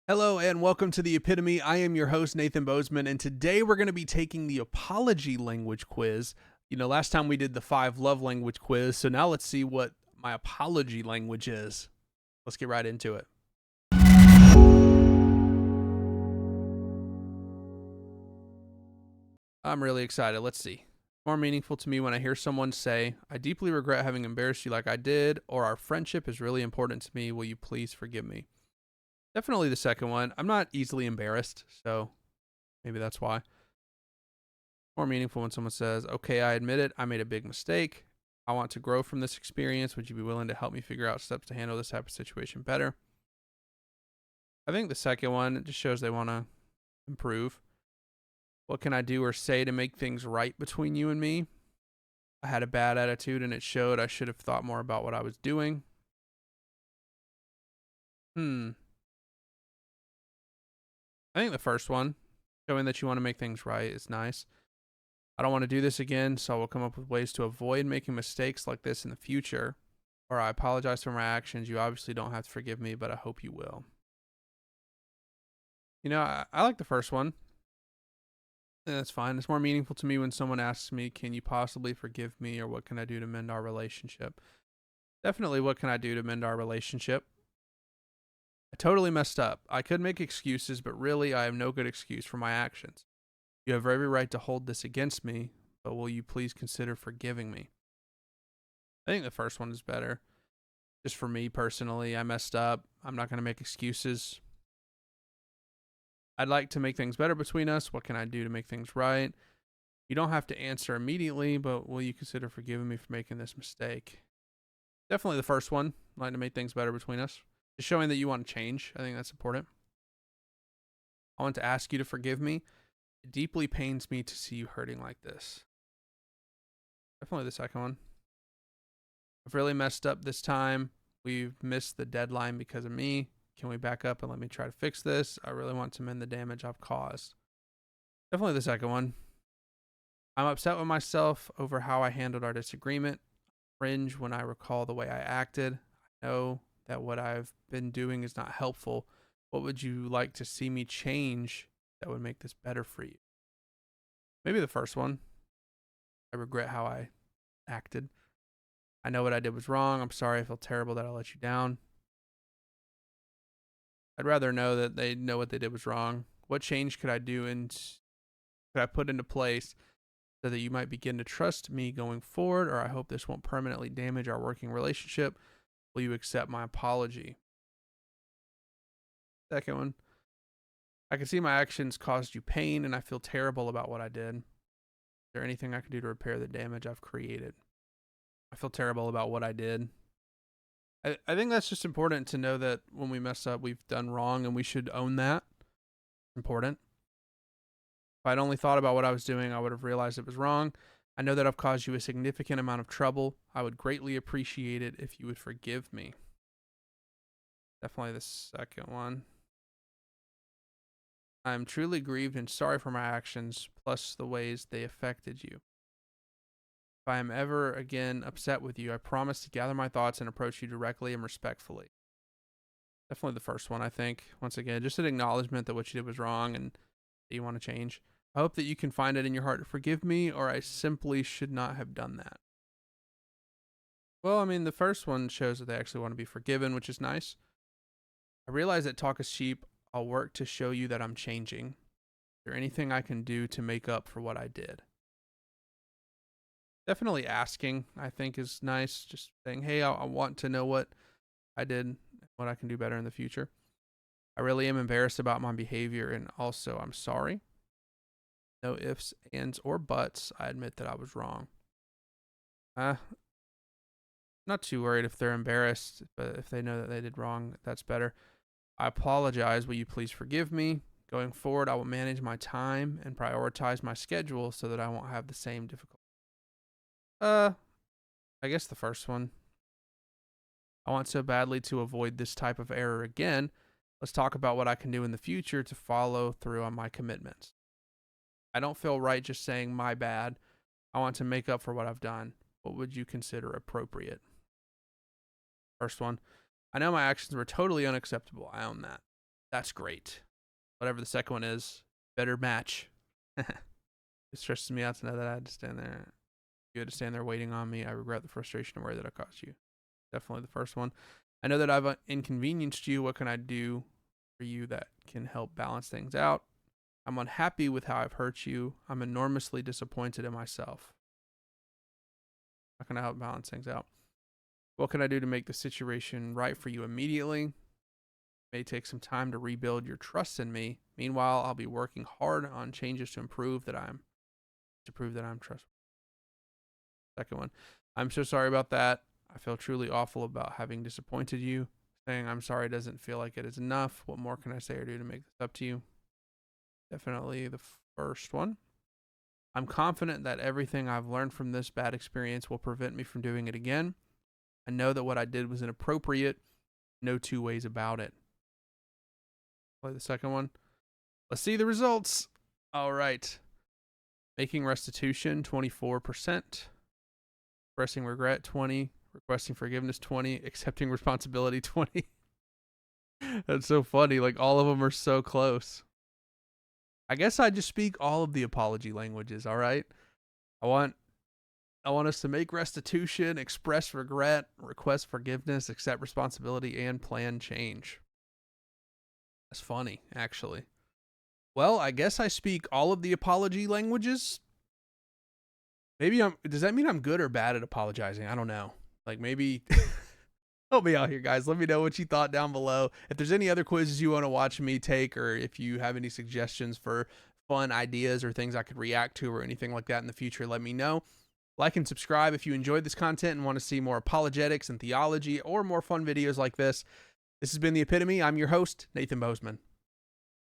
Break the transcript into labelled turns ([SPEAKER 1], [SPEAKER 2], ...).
[SPEAKER 1] Hello and welcome to the Epitome. I am your host, Nathan Bozeman, and today we're going to be taking the apology language quiz. Last time we did the 5 love language quiz, so now let's see what my apology language is. Let's get right into it. I'm really excited. Let's see. More meaningful to me when I hear someone say, I deeply regret having embarrassed you like I did, or our friendship is really important to me. Will you please forgive me? Definitely the second one. I'm not easily embarrassed, so maybe that's why. More meaningful when someone says, okay, I admit it, I made a big mistake. I want to grow from this experience. Would you be willing to help me figure out steps to handle this type of situation better? I think the second one just shows they want to improve. What can I do or say to make things right between you and me? I had a bad attitude and it showed. I should have thought more about what I was doing. I think the first one, showing that you want to make things right, is nice. I don't want to do this again, so I will come up with ways to avoid making mistakes like this in the future. Or I apologize for my actions. You obviously don't have to forgive me, but I hope you will. I like the first one. And that's fine. It's more meaningful to me when someone asks me, can you possibly forgive me, or what can I do to mend our relationship? Definitely, what can I do to mend our relationship? I totally messed up. I could make excuses, but really, I have no good excuse for my actions. You have every right to hold this against me, but will you please consider forgiving me? I think the first one is better. Just for me personally, I messed up. I'm not going to make excuses. I'd like to make things better between us. What can I do to make things right? You don't have to answer immediately, but will you consider forgiving me for making this mistake? Definitely the first one. I'd like to make things better between us. Just showing that you want to change. I think that's important. I want to ask you to forgive me. It deeply pains me to see you hurting like this. Definitely the second one. I've really messed up this time. We've missed the deadline because of me. Can we back up and let me try to fix this? I really want to mend the damage I've caused. Definitely the second one. I'm upset with myself over how I handled our disagreement. Cringe when I recall the way I acted. I know that what I've been doing is not helpful. What would you like to see me change that would make this better for you? Maybe the first one. I regret how I acted. I know what I did was wrong. I'm sorry. I feel terrible that I let you down. I'd rather know that they know what they did was wrong. What change could I do and could I put into place so that you might begin to trust me going forward? Or I hope this won't permanently damage our working relationship. Will you accept my apology? Second one. I can see my actions caused you pain and I feel terrible about what I did. Is there anything I can do to repair the damage I've created? I feel terrible about what I did. I think that's just important to know that when we mess up, we've done wrong and we should own that. Important. If I'd only thought about what I was doing, I would have realized it was wrong. I know that I've caused you a significant amount of trouble. I would greatly appreciate it if you would forgive me. Definitely the second one. I am truly grieved and sorry for my actions, plus the ways they affected you. If I am ever again upset with you, I promise to gather my thoughts and approach you directly and respectfully. Definitely the first one, I think. Once again, just an acknowledgement that what you did was wrong and that you want to change. I hope that you can find it in your heart to forgive me, or I simply should not have done that. Well, I mean, the first one shows that they actually want to be forgiven, which is nice. I realize that talk is cheap. I'll work to show you that I'm changing. Is there anything I can do to make up for what I did? Definitely asking, I think, is nice. Just saying, hey, I want to know what I did, what I can do better in the future. I really am embarrassed about my behavior, and also I'm sorry. No ifs, ands, or buts. I admit that I was wrong. Not too worried if they're embarrassed, but if they know that they did wrong, that's better. I apologize. Will you please forgive me? Going forward, I will manage my time and prioritize my schedule so that I won't have the same difficulty. I guess the first one. I want so badly to avoid this type of error again. Let's talk about what I can do in the future to follow through on my commitments. I don't feel right just saying my bad. I want to make up for what I've done. What would you consider appropriate? First one. I know my actions were totally unacceptable. I own that. That's great. Whatever the second one is, better match. It stresses me out to know that I had to stand there. You had to stand there waiting on me. I regret the frustration and worry that I caused you. Definitely the first one. I know that I've inconvenienced you. What can I do for you that can help balance things out? I'm unhappy with how I've hurt you. I'm enormously disappointed in myself. How can I help balance things out? What can I do to make the situation right for you immediately? It may take some time to rebuild your trust in me. Meanwhile, I'll be working hard on changes to prove that I'm trustworthy. Second one. I'm so sorry about that. I feel truly awful about having disappointed you. Saying I'm sorry doesn't feel like it is enough. What more can I say or do to make this up to you? Definitely the first one. I'm confident that everything I've learned from this bad experience will prevent me from doing it again. I know that what I did was inappropriate. No two ways about it. Play the second one. Let's see the results. All right. Making restitution, 24%. Expressing regret, 20. Requesting forgiveness, 20. Accepting responsibility, 20. That's so funny. Like, all of them are so close. I guess I just speak all of the apology languages, all right? I want us to make restitution, express regret, request forgiveness, accept responsibility, and plan change. That's funny, actually. Well, I guess I speak all of the apology languages. Maybe does that mean I'm good or bad at apologizing? I don't know. Like, maybe help me out here, guys. Let me know what you thought down below. If there's any other quizzes you want to watch me take, or if you have any suggestions for fun ideas or things I could react to or anything like that in the future, let me know. Like and subscribe if you enjoyed this content and want to see more apologetics and theology or more fun videos like this. This has been The Epitome. I'm your host, Nathan Bozeman.